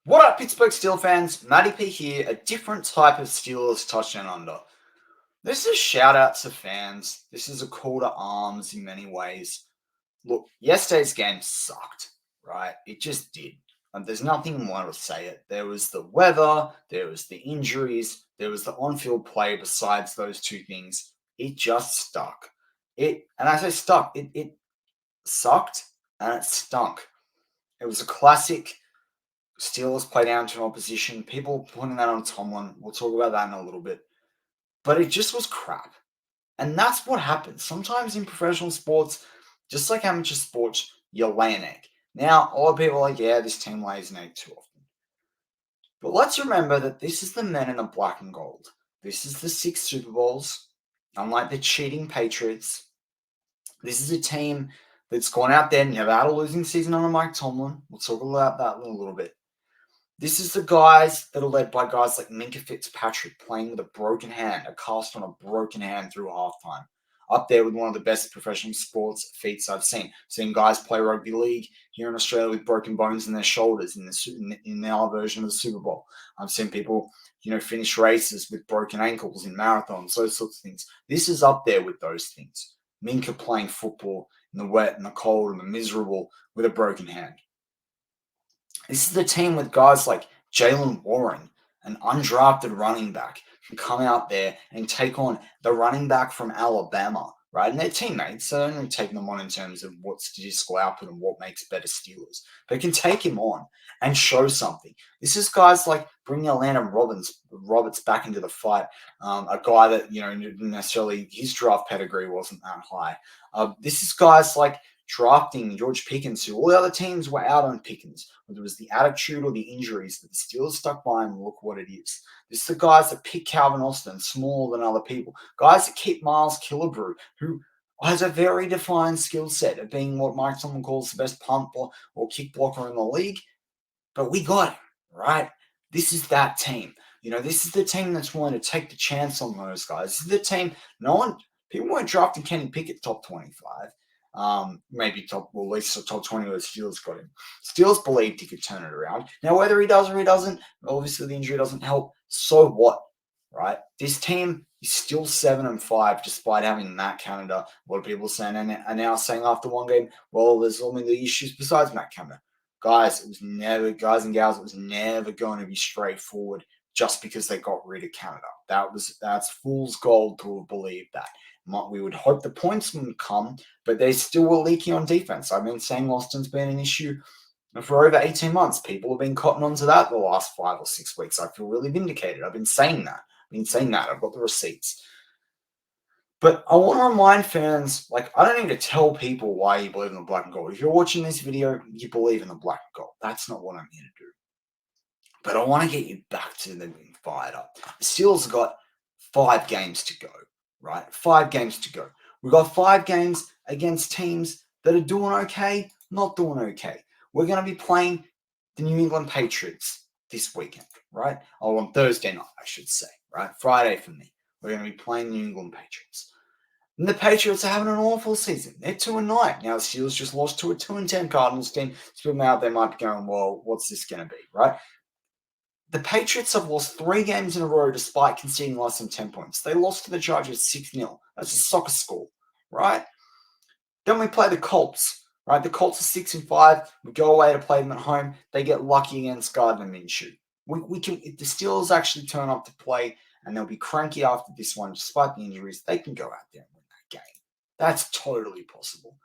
What up, Pittsburgh Steelers fans? Matty P here, a different type of Steelers touchdown under. This is a shout out to fans. This is a call to arms in many ways. Look, yesterday's game sucked, right? It just did. There's nothing more to say it. There was the weather, there was the injuries, there was the on-field play. Besides those two things, it just stuck. And as I say stuck, it sucked and it stunk. It was a classic Steelers play down to an opposition. People putting that on Tomlin. We'll talk about that in a little bit. But it just was crap. And that's what happens. Sometimes in professional sports, just like amateur sports, you lay an egg. Now, a lot of people are like, yeah, this team lays an egg too often. But let's remember that this is the men in the black and gold. This is the 6 Super Bowls. Unlike the cheating Patriots, this is a team that's gone out there and never had a losing season under Mike Tomlin. We'll talk about that in a little bit. This is the guys that are led by guys like Minkah Fitzpatrick playing with a broken hand, a cast on a broken hand through halftime. Up there with one of the best professional sports feats I've seen. Seeing guys play rugby league here in Australia with broken bones in their shoulders in our version of the Super Bowl. I've seen people, finish races with broken ankles in marathons, those sorts of things. This is up there with those things. Minkah playing football in the wet and the cold and the miserable with a broken hand. This is the team with guys like Jalen Warren, an undrafted running back, can come out there and take on the running back from Alabama, right? And they're teammates, so they're only taking them on in terms of what statistical output and what makes better Steelers. But can take him on and show something. This is guys like bringing Landon Roberts back into the fight, a guy that, didn't necessarily, his draft pedigree wasn't that high. This is guys like drafting George Pickens, who all the other teams were out on Pickens, whether it was the attitude or the injuries that the Steelers stuck by, and look what it is. This is the guys that pick Calvin Austin, smaller than other people. Guys that keep Miles Killebrew, who has a very defined skill set of being what Mike Tomlin calls the best punt or kick blocker in the league. But we got him, right? This is that team. This is the team that's willing to take the chance on those guys. This is the team. People weren't drafting Kenny Pickett top 25. Maybe at least the top 20 where the Steelers got him. Steelers believed he could turn it around. Now, whether he does or he doesn't, obviously the injury doesn't help. So what, right? This team is still 7-5 despite having Matt Canada. A lot of people saying and are now saying after one game, well, there's only the issues besides Matt Canada. Guys and gals, it was never going to be straightforward just because they got rid of Canada. That's fool's gold to have believed that. We would hope the points would come, but they still were leaky on defense. I've been saying Austin's been an issue for over 18 months. People have been cotton onto that the last 5 or 6 weeks. I feel really vindicated. I've been saying that. I've got the receipts. But I want to remind fans, I don't need to tell people why you believe in the black and gold. If you're watching this video, you believe in the black and gold. That's not what I'm here to do. But I want to get you back to them being fired up. The Steelers have got 5 games to go. Right? 5 games to go. We've got 5 games against teams that are doing okay, not doing okay. We're going to be playing the New England Patriots this weekend, right? On Thursday night, I should say, right? Friday for me. We're going to be playing the New England Patriots. And the Patriots are having an awful season. They're 2-9. Now the Steelers just lost to a 2-10 Cardinals team. So out they might be going, well, what's this going to be, right? The Patriots have lost 3 games in a row despite conceding less than 10 points. They lost to the Chargers 6-0. That's a soccer score, right? Then we play the Colts, right? The Colts are 6-5. We go away to play them at home. They get lucky against Gardner Minshew. If the Steelers actually turn up to play and they'll be cranky after this one, despite the injuries, they can go out there and win that game. That's totally possible.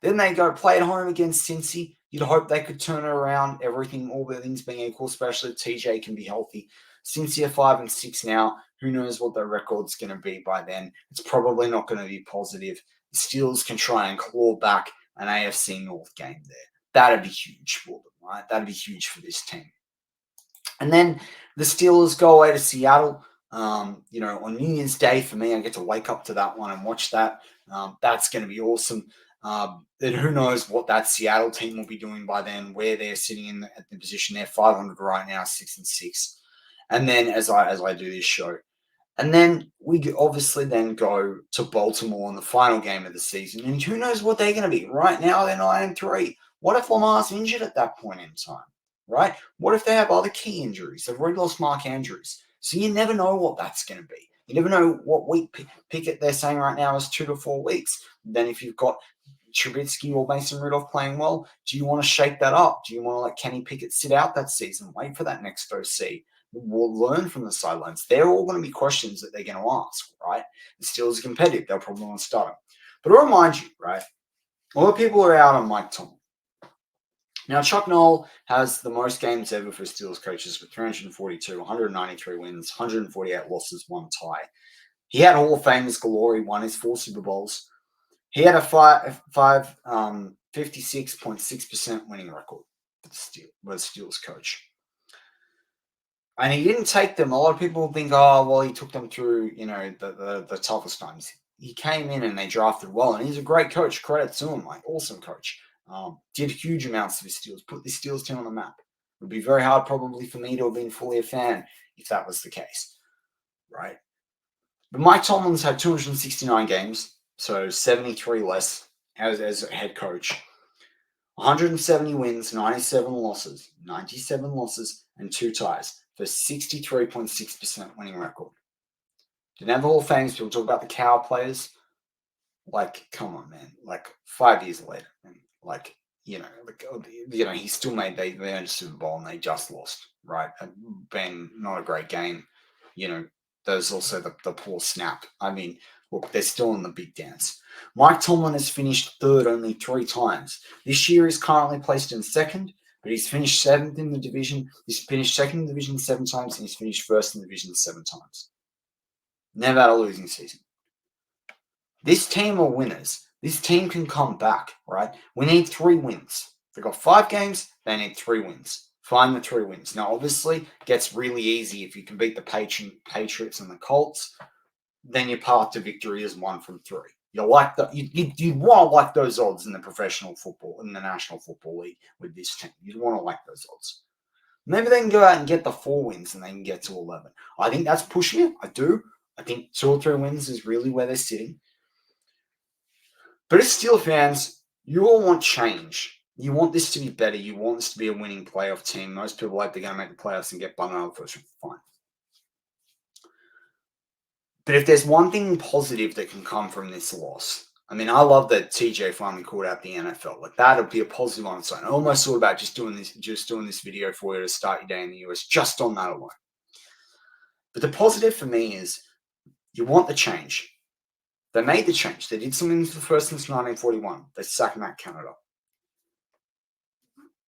Then they go play at home against Cincy. You'd hope they could turn it around, all the things being equal, especially if TJ can be healthy. Cincy are 5-6 now. Who knows what their record's going to be by then? It's probably not going to be positive. The Steelers can try and claw back an AFC North game there. That'd be huge for them, right? That'd be huge for this team. And then the Steelers go away to Seattle. On New Year's Day for me, I get to wake up to that one and watch that. That's going to be awesome. And who knows what that Seattle team will be doing by then, where they're sitting at the position. They're 500 right now, 6-6. And then as I do this show, and then we obviously then go to Baltimore in the final game of the season. And who knows what they're going to be. Right now, they're 9-3. What if Lamar's injured at that point in time? right? What if they have other key injuries? They've already lost Mark Andrews. So you never know what that's going to be. You never know what week Pickett they're saying right now is 2 to 4 weeks. Then if you've got Trubisky or Mason Rudolph playing well, do you want to shake that up? Do you want to let Kenny Pickett sit out that season, wait for that next OC? We'll learn from the sidelines. They're all going to be questions that they're going to ask, right? The Steelers are competitive. They'll probably want to start him. But I'll remind you, right, a lot of people are out on Mike Tomlin. Now, Chuck Noll has the most games ever for Steelers coaches with 342, 193 wins, 148 losses, 1 tie. He had Hall of Famers galore. He won his 4 Super Bowls. He had a 56.6% winning record for the Steelers coach. And he didn't take them. A lot of people think, oh, well, he took them through, the toughest times. He came in and they drafted well, and he's a great coach. Credit to him, awesome coach. Did huge amounts for the Steelers, put the Steelers team on the map. It would be very hard probably for me to have been fully a fan if that was the case, right? But Mike Tomlin's had 269 games, so 73 less as a head coach. 170 wins, 97 losses, and 2 ties for 63.6% winning record. Didn't have Hall of Fames. People talk about the cow players. Come on, man. 5 years later, and he still made they earned a Super Bowl and they just lost, right? Been not a great game. There's also the poor snap. I mean, look, they're still in the big dance. Mike Tomlin has finished 3rd only 3 times. This year he's currently placed in 2nd, but he's finished 7th in the division. He's finished 2nd in the division 7 times, and he's finished 1st in the division 7 times. Never had a losing season. This team are winners. This team can come back, right? We need 3 wins. They've got 5 games. They need 3 wins. Find the 3 wins. Now, obviously, it gets really easy if you can beat the Patriots and the Colts. Then your path to victory is 1 from 3. You want to like those odds in the professional football, in the National Football League with this team. You'd want to like those odds. Maybe they can go out and get the 4 wins and they can get to 11. I think that's pushing it. I do. I think 2 or 3 wins is really where they're sitting. But as Steelers fans, you all want change. You want this to be better. You want this to be a winning playoff team. Most people like they're going to make the playoffs and get bummed out of the first round. Fine. But if there's one thing positive that can come from this loss, I mean, I love that TJ finally called out the NFL. That would be a positive on its own. I almost thought about just doing this video for you to start your day in the US, just on that alone. But the positive for me is you want the change. They made the change. They did something for the first since 1941. They sacked Matt Canada.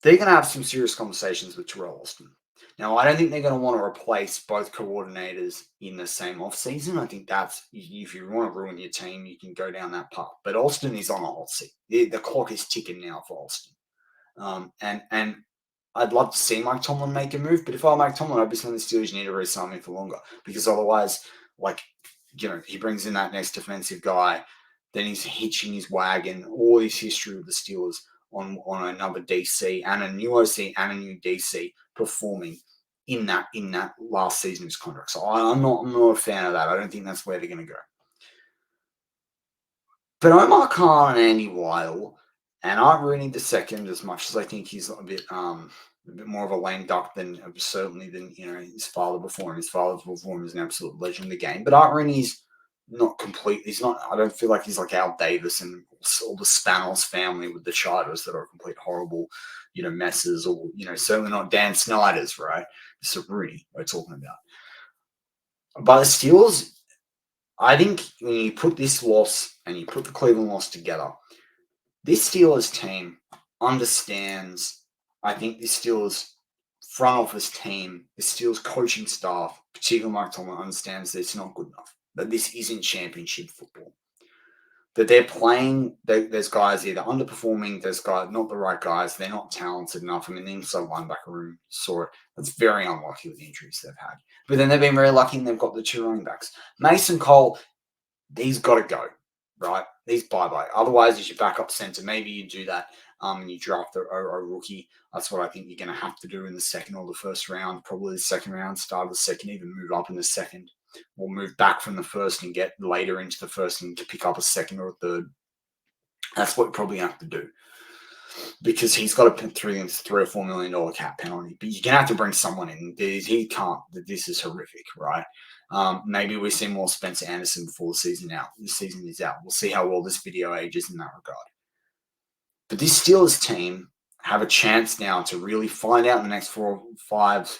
They're going to have some serious conversations with Terrell Austin. Now, I don't think they're going to want to replace both coordinators in the same offseason. I think that's, if you want to ruin your team, you can go down that path. But Austin is on a hot seat. The clock is ticking now for Austin. And I'd love to see Mike Tomlin make a move. But if I Mike Tomlin, I'd be saying the Steelers need to re-sign me for longer. Because otherwise, he brings in that next defensive guy. Then he's hitching his wagon. All his history with the Steelers on another DC and a new OC and a new DC performing in that last season of his contract. So I'm not a fan of that. I don't think that's where they're going to go. But Omar Khan and Andy Weidel and Art Rooney II, as much as I think he's a bit more of a lame duck than his father before him. His father before him is an absolute legend of the game. But Art Rooney's not complete. He's not. I don't feel like he's like Al Davis and all the Spanos family with the Chargers that are complete horrible, messes, or certainly not Dan Snyder's, right? It's a Rooney we're talking about. But the Steelers, I think when you put this loss and you put the Cleveland loss together, this Steelers team understands. I think the Steelers front office team, the Steelers coaching staff, particularly Mike Tomlin, understands that it's not good enough. That this isn't championship football. That they're playing, there's guys either underperforming, there's guys, not the right guys, they're not talented enough. I mean, the inside linebacker room saw it. That's very unlucky with the injuries they've had. But then they've been very lucky and they've got the 2 running backs. Mason Cole, he's got to go, right? He's bye-bye. Otherwise, he's your backup center. Maybe you do that and you draft a rookie. That's what I think you're going to have to do in the 2nd or the 1st round. Probably the 2nd round, start of the 2nd, even move up in the 2nd. Or move back from the 1st and get later into the 1st and pick up a 2nd or a 3rd. That's what you probably have to do. because he's got to put $3 or $4 million cap penalty. But you're going to have to bring someone in. He can't. This is horrific, right? Maybe we see more Spencer Anderson before the season is out. We'll see how well this video ages in that regard. But this Steelers team have a chance now to really find out in the next 4 or 5,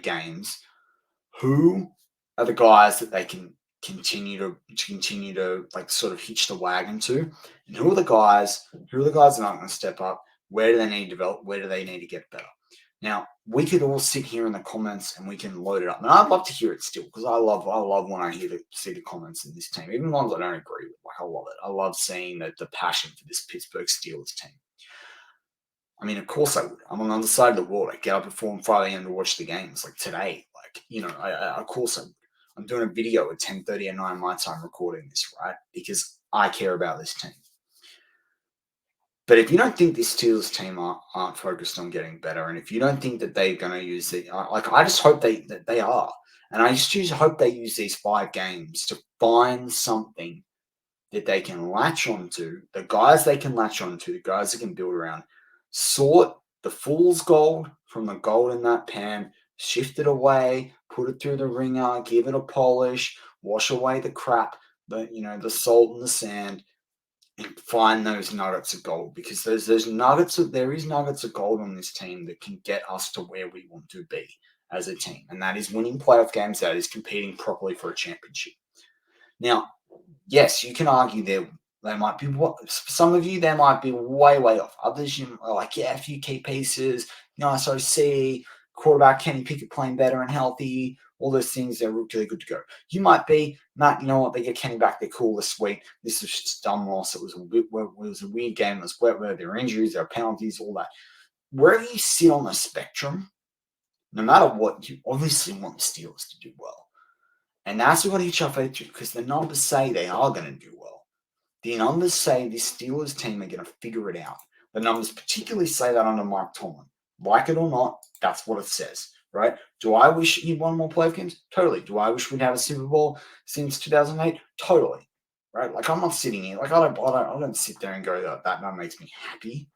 games who are the guys that they can continue to like sort of hitch the wagon to, and who are the guys that aren't going to step up. Where do they need to develop? Where do they need to get better? Now, we could all sit here in the comments and we can load it up. And I'd love to hear it still, because I love when I see the comments in this team, even ones I don't agree with. Like, I love it. I love seeing the passion for this Pittsburgh Steelers team. I mean, of course I would. I'm on the other side of the world. I get up at 4 and 5 a.m. to watch the games, like today. Like, of course I would. I'm doing a video at 10:30 at night my time recording this, right? Because I care about this team. But if you don't think this Steelers team aren't focused on getting better, and if you don't think that they're going to use it, I just hope that they are. And I just hope they use these 5 games to find something that they can latch onto, the guys they can latch onto, the guys they can build around, sort the fool's gold from the gold in that pan, shift it away, put it through the ringer, give it a polish, wash away the crap, the salt and the sand, and find those nuggets of gold, because there is nuggets of gold on this team that can get us to where we want to be as a team, and that is winning playoff games. That is competing properly for a championship. Now, yes, you can argue they might be some of you, they might be way off. Others, you are like, yeah, a few key pieces, SOC, quarterback Kenny Pickett playing better and healthy, all those things, they're really good to go. You might be, Matt, you know what, they get Kenny back, they're cool this week. This was just a dumb loss. It was a weird game. It was where there were injuries, there were penalties, all that. Wherever you sit on the spectrum, no matter what, you obviously want the Steelers to do well. And that's what each other do, because the numbers say they are going to do well. The numbers say this Steelers team are going to figure it out. The numbers particularly say that under Mike Tomlin. Like it or not, that's what it says, right? Do I wish he'd won more playoff games? Totally. Do I wish we'd have a Super Bowl since 2008? Totally, right? Like, I'm not sitting here. Like, I don't sit there and go, that makes me happy.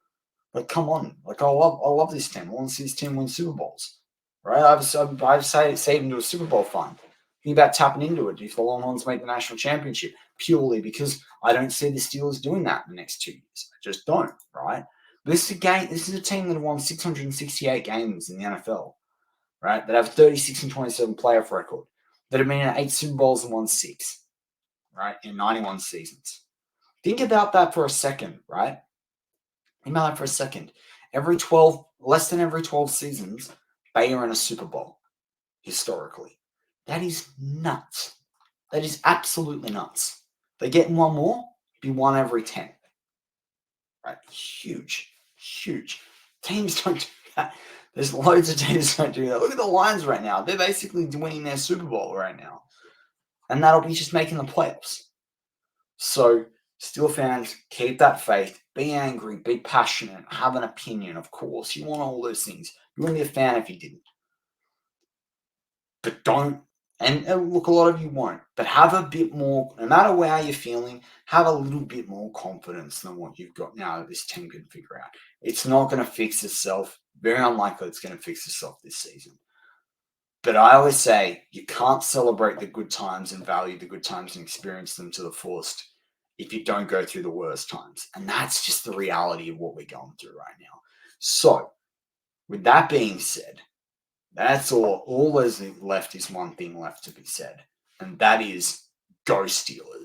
Like, come on. Like, I love this team. I want to see this team win Super Bowls, right? I've saved into a Super Bowl fund. Think about tapping into it if the Longhorns make the national championship, purely because I don't see the Steelers doing that in the next 2 years. I just don't, right? But this is a team that have won 668 games in the NFL, right? That have 36-27 playoff record, that have been in 8 Super Bowls and won 6, right? In 91 seasons. Think about that for a second, right? Think about that for a second. Less than every 12 seasons, they are in a Super Bowl, historically. That is nuts. That is absolutely nuts. They get one more, be 1 every 10. Right? Huge. Teams don't do that. There's loads of teams that don't do that. Look at the Lions right now. They're basically winning their Super Bowl right now. And that'll be just making the playoffs. So, Steel fans, keep that faith. Be angry. Be passionate. Have an opinion, of course. You want all those things. You wouldn't be a fan if you didn't. But don't. And look, a lot of you won't. But have a bit more, no matter how you're feeling, have a little bit more confidence than what you've got now that this team can figure out. It's not going to fix itself. Very unlikely it's going to fix itself this season. But I always say you can't celebrate the good times and value the good times and experience them to the fullest if you don't go through the worst times. And that's just the reality of what we're going through right now. So, with that being said, that's all. All there's left is one thing left to be said, and that is go Steelers.